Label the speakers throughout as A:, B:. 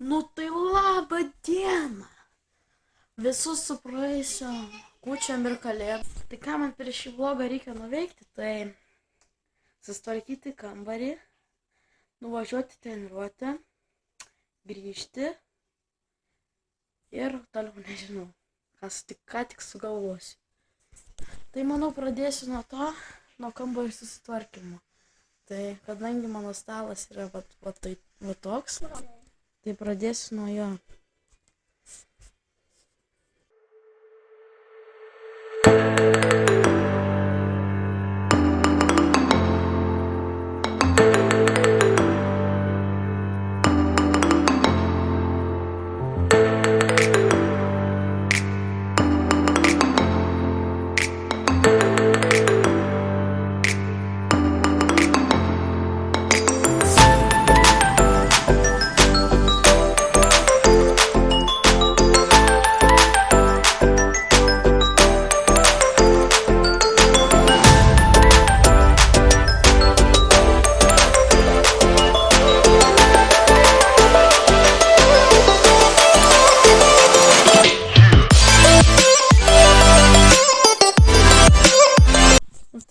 A: Nu tai laba diena. Visus su praėjusiu kūčiom ir kalėdom. Tai ką man prieš šį vlogą reikia nuveikti, tai susitvarkyti kambarį, nuvažiuoti treniruotę, grįžti ir toliau nežinau, ką tik sugalvosiu. Tai manau pradėsiu nuo to, nuo kambario susitvarkymo. Tai kadangi mano stalas yra va toks, tai pradėsiu nuo jo.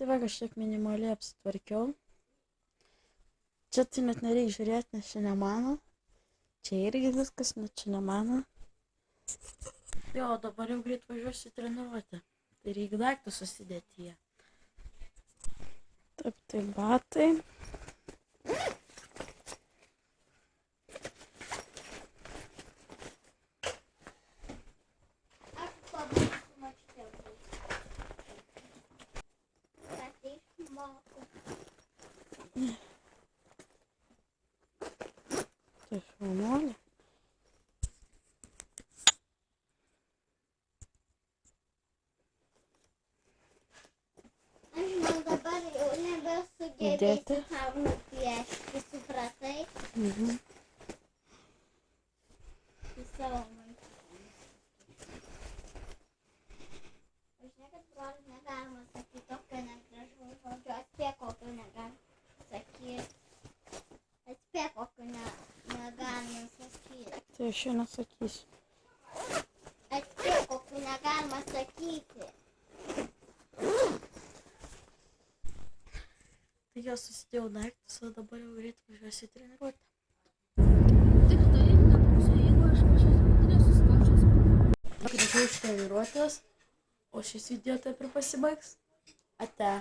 A: Tai va, kažkiek minimaliai apsitvarkiau. Čia tai net nereikia žiūrėti, nes čia ne mano. Čia irgi viskas, net čia ne mano. Jo, dabar jau greit važiuosiu į treniruotę. Tai reikia daiktus susidėti jie. Taip, tai batai. Tai šaunuolė.
B: Aš man dabar jau nebesugebėsiu tau nupiešti, supratai? Į savo maišą. Aš niekad broliu negalima sakyti tokio negražaus žodžio, atspėk kokio negalima sakyti. Atspėk kokio negalima sakyti.
A: Tai aš jau nesakysiu.
B: Atspėk kokio negalima sakyti.
A: Tai jau susidėjau daiktus, o dabar jau greit važiuosiu į treniruotę.
C: Tik tai nebūsiu, jeigu aš kažkas nesusitvarčiau.
A: Grįžau iš treniruotės, o šis video taip ir pasibaigs. Ate.